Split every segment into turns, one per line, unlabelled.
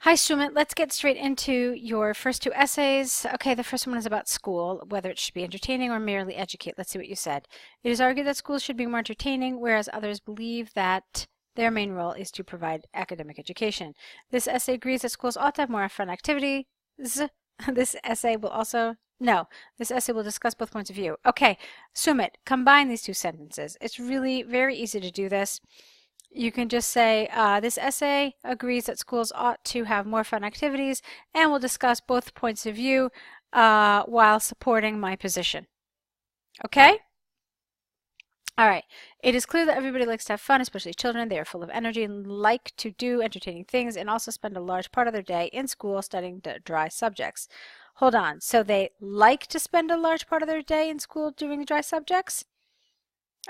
Hi, Sumit. Let's get straight into your first two essays. Okay, the first one is about school, whether it should be entertaining or merely educate. Let's see what you said. It is argued that schools should be more entertaining, whereas others believe that their main role is to provide academic education. This essay agrees that schools ought to have more fun activities. This essay will also, no, this essay will discuss both points of view. Okay, Sumit, combine these two sentences. It's really very easy to do this. You can just say, this essay agrees that schools ought to have more fun activities and will discuss both points of view while supporting my position. Okay? All right. It is clear that everybody likes to have fun, especially children. They are full of energy and like to do entertaining things and also spend a large part of their day in school studying dry subjects. Hold on. So they like to spend a large part of their day in school doing dry subjects?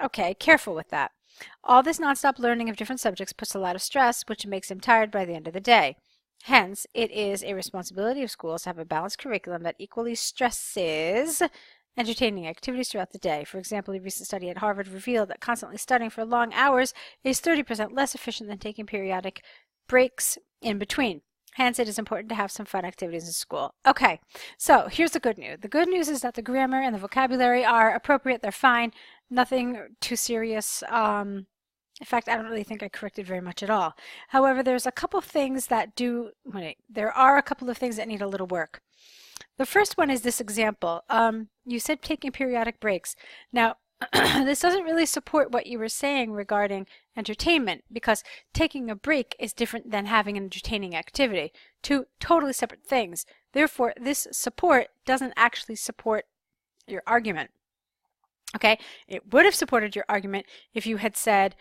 Okay, careful with that. All this nonstop learning of different subjects puts a lot of stress, which makes them tired by the end of the day. Hence, it is a responsibility of schools to have a balanced curriculum that equally stresses entertaining activities throughout the day. For example, a recent study at Harvard revealed that constantly studying for long hours is 30% less efficient than taking periodic breaks in between. Hence, it is important to have some fun activities in school. Okay, so here's the good news. The good news is that the grammar and the vocabulary are appropriate. They're fine. Nothing too serious. In fact, I don't really think I corrected very much at all. However, there are a couple of things that need a little work. The first one is this example. You said taking periodic breaks. Now, this doesn't really support what you were saying regarding entertainment, because taking a break is different than having an entertaining activity. Two totally separate things. Therefore, this support doesn't actually support your argument. Okay, it would have supported your argument if you had said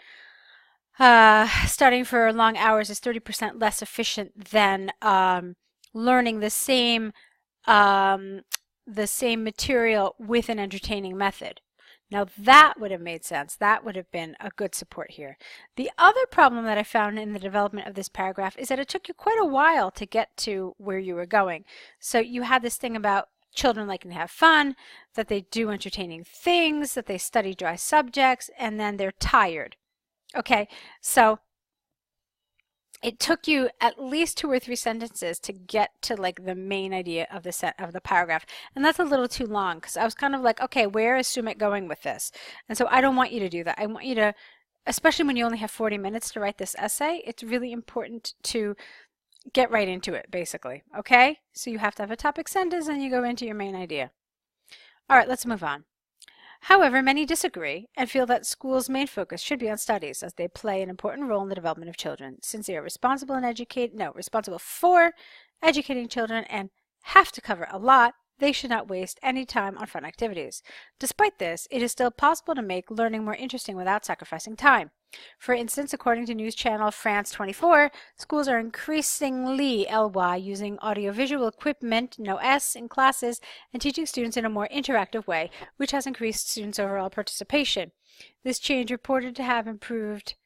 studying for long hours is 30% less efficient than learning the same material with an entertaining method. Now that would have made sense. That would have been a good support here. The other problem that I found in the development of this paragraph is that it took you quite a while to get to where you were going. So you had this thing about children liking to have fun, that they do entertaining things, that they study dry subjects, and then they're tired. Okay, so it took you at least 2 or 3 sentences to get to like the main idea of the paragraph, and that's a little too long because I was kind of like, okay, where is Sumit going with this? And so I don't want you to do that. I want you to, especially when you only have 40 minutes to write this essay, it's really important to get right into it, basically. Okay? So you have to have a topic sentence and you go into your main idea. All right, let's move on. However, many disagree and feel that schools' main focus should be on studies, as they play an important role in the development of children. Since they are responsible for educating children and have to cover a lot, they should not waste any time on fun activities. Despite this, it is still possible to make learning more interesting without sacrificing time. For instance, according to news channel France 24, schools are increasingly using audiovisual equipment, no S, in classes and teaching students in a more interactive way, which has increased students' overall participation. This change is reported to have improved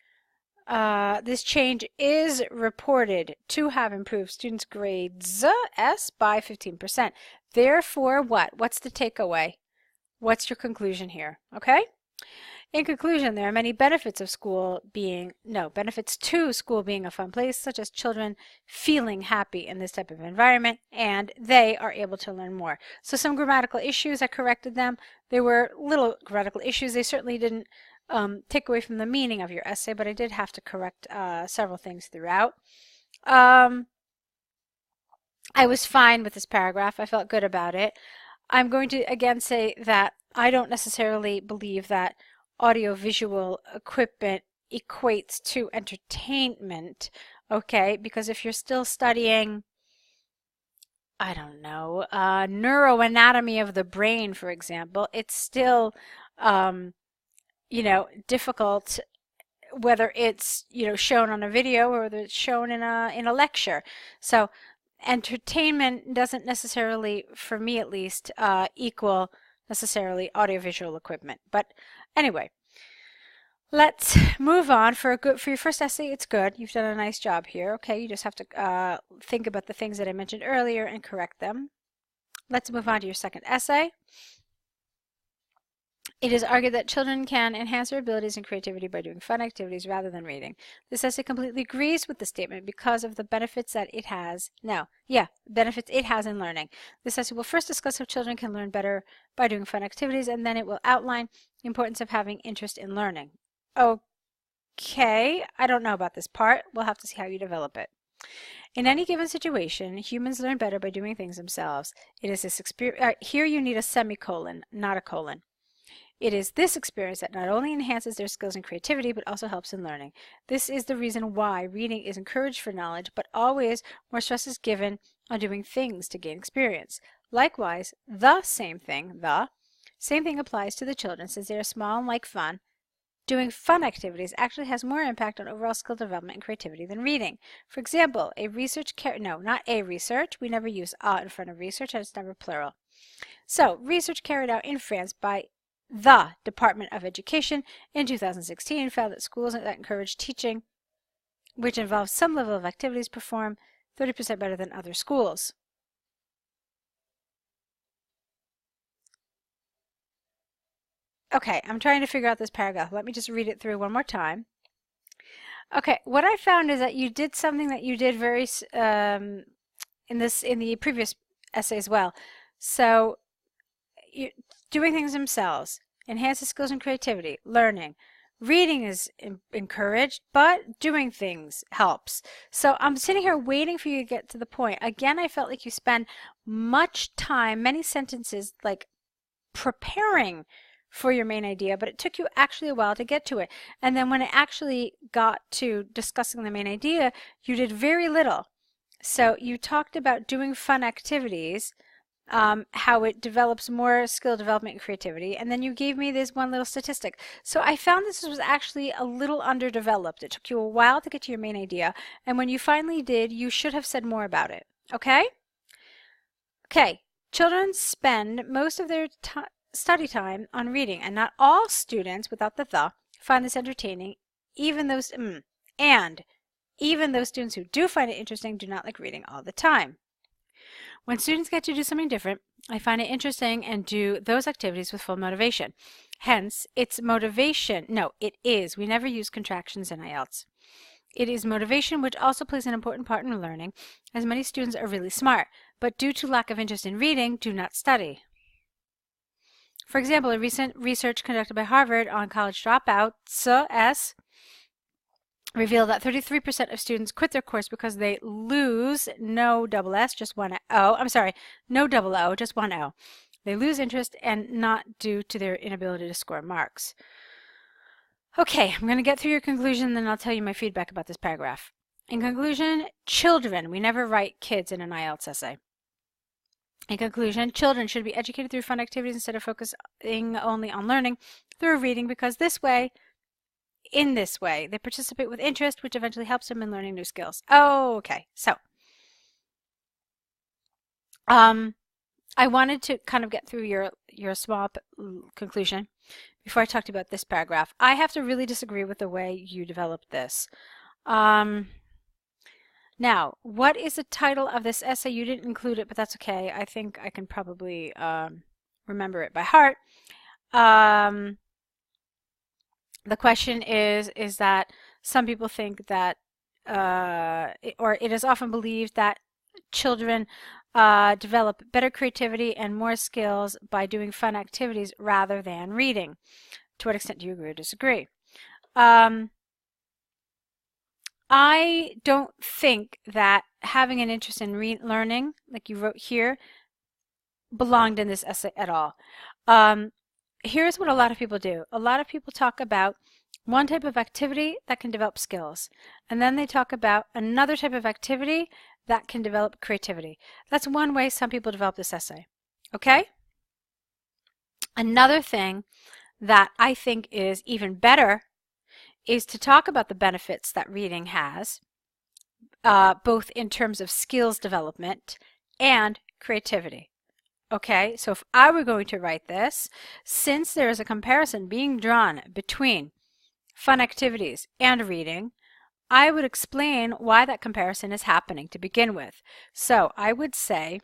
students' grades S by 15%. Therefore, what? What's the takeaway? What's your conclusion here? Okay? In conclusion, there are many benefits to school being a fun place, such as children feeling happy in this type of environment, and they are able to learn more. So some grammatical issues, I corrected them. They were little grammatical issues. They certainly didn't take away from the meaning of your essay, but I did have to correct several things throughout. I was fine with this paragraph. I felt good about it. I'm going to again say that I don't necessarily believe that audiovisual equipment equates to entertainment, okay? Because if you're still studying, I don't know, neuroanatomy of the brain, for example, it's still, difficult whether it's, shown on a video or whether it's shown in a lecture. So entertainment doesn't necessarily, for me at least, equal necessarily audiovisual equipment. But anyway, let's move on. For your first essay, it's good. You've done a nice job here. Okay, you just have to think about the things that I mentioned earlier and correct them. Let's move on to your second essay. It is argued that children can enhance their abilities and creativity by doing fun activities rather than reading. This essay completely agrees with the statement because of the benefits that it has. Benefits it has in learning. This essay will first discuss how children can learn better by doing fun activities, and then it will outline the importance of having interest in learning. Okay, I don't know about this part. We'll have to see how you develop it. In any given situation, humans learn better by doing things themselves. It is this experience. Here you need a semicolon, not a colon. It is this experience that not only enhances their skills and creativity, but also helps in learning. This is the reason why reading is encouraged for knowledge, but always more stress is given on doing things to gain experience. Likewise, the same thing applies to the children. Since they are small and like fun, doing fun activities actually has more impact on overall skill development and creativity than reading. For example, we never use a in front of research, and it's never plural. So, research carried out in France by the Department of Education in 2016 found that schools that encourage teaching, which involves some level of activities, perform 30% better than other schools. Okay, I'm trying to figure out this paragraph. Let me just read it through one more time. Okay, what I found is that you did something that you did very in the previous essay as well. So, doing things themselves enhances skills and creativity. Learning. Reading is encouraged, but doing things helps. So I'm sitting here waiting for you to get to the point. Again, I felt like you spend much time, many sentences, like preparing for your main idea, but it took you actually a while to get to it. And then when it actually got to discussing the main idea, you did very little. So you talked about doing fun activities, how it develops more skill development and creativity, and then you gave me this one little statistic. So I found this was actually a little underdeveloped. It took you a while to get to your main idea, and when you finally did, you should have said more about it. Okay? Okay. Children spend most of their study time on reading, and not all students, without the, find this entertaining, even those students who do find it interesting do not like reading all the time. When students get to do something different, I find it interesting and do those activities with full motivation. Hence, it's motivation. No, it is. We never use contractions in IELTS. It is motivation which also plays an important part in learning, as many students are really smart, but due to lack of interest in reading, do not study. For example, a recent research conducted by Harvard on college dropouts, revealed that 33% of students quit their course because they lose no double O, just one O. They lose interest and not due to their inability to score marks. Okay, I'm going to get through your conclusion, then I'll tell you my feedback about this paragraph. In conclusion, children, we never write kids in an IELTS essay. In conclusion, children should be educated through fun activities instead of focusing only on learning through reading, because in this way, they participate with interest, which eventually helps them in learning new skills. Okay, so I wanted to kind of get through your small conclusion before I talked about this paragraph. I have to really disagree with the way you developed this. Now, what is the title of this essay? You didn't include it, but that's okay. I think I can probably remember it by heart. The question is that some people think that, or it is often believed that children develop better creativity and more skills by doing fun activities rather than reading. To what extent do you agree or disagree? I don't think that having an interest in learning, like you wrote here, belonged in this essay at all. Here's what a lot of people do. A lot of people talk about one type of activity that can develop skills, and then they talk about another type of activity that can develop creativity. That's one way some people develop this essay. Okay? Another thing that I think is even better is to talk about the benefits that reading has, both in terms of skills development and creativity. Okay, so if I were going to write this, since there is a comparison being drawn between fun activities and reading, I would explain why that comparison is happening to begin with. So I would say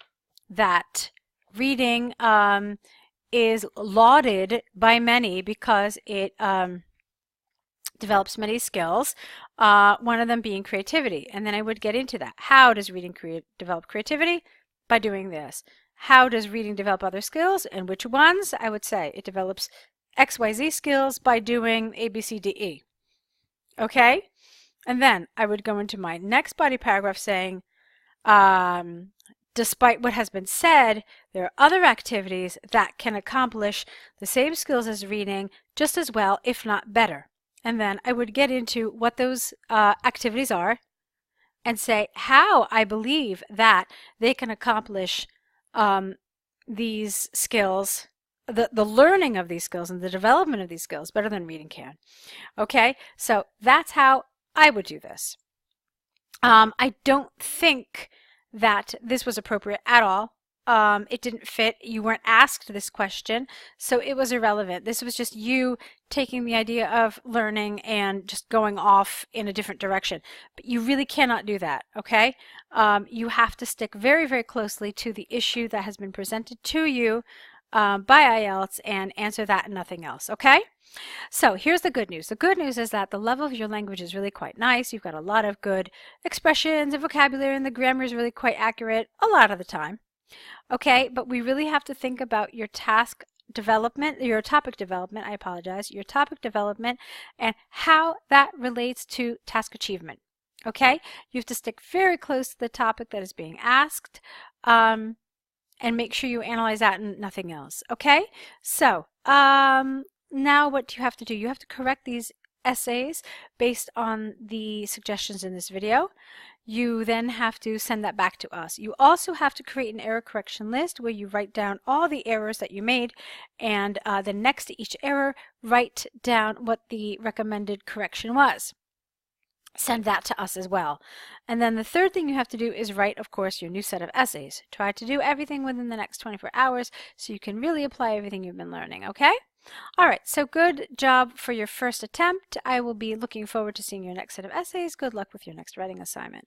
that reading is lauded by many because it develops many skills, one of them being creativity. And then I would get into that. How does reading develop creativity? By doing this. How does reading develop other skills, and which ones? I would say it develops XYZ skills by doing A, B, C, D, E. Okay? And then I would go into my next body paragraph saying, despite what has been said, there are other activities that can accomplish the same skills as reading just as well, if not better. And then I would get into what those activities are and say how I believe that they can accomplish these skills, the learning of these skills and the development of these skills better than reading can. Okay, so that's how I would do this. I don't think that this was appropriate at all. It didn't fit. You weren't asked this question, so it was irrelevant. This was just you taking the idea of learning and just going off in a different direction. But you really cannot do that, okay? You have to stick very, very closely to the issue that has been presented to you by IELTS and answer that and nothing else, okay? So here's the good news. The good news is that the level of your language is really quite nice. You've got a lot of good expressions and vocabulary, and the grammar is really quite accurate a lot of the time. Okay, but we really have to think about your task development, your topic development, I apologize, your topic development and how that relates to task achievement. Okay, you have to stick very close to the topic that is being asked and make sure you analyze that and nothing else. Okay, so now what do you have to do? You have to correct these essays based on the suggestions in this video. You then have to send that back to us. You also have to create an error correction list where you write down all the errors that you made, and then next to each error, write down what the recommended correction was. Send that to us as well. And then the third thing you have to do is write, of course, your new set of essays. Try to do everything within the next 24 hours so you can really apply everything you've been learning, okay? All right, so good job for your first attempt. I will be looking forward to seeing your next set of essays. Good luck with your next writing assignment.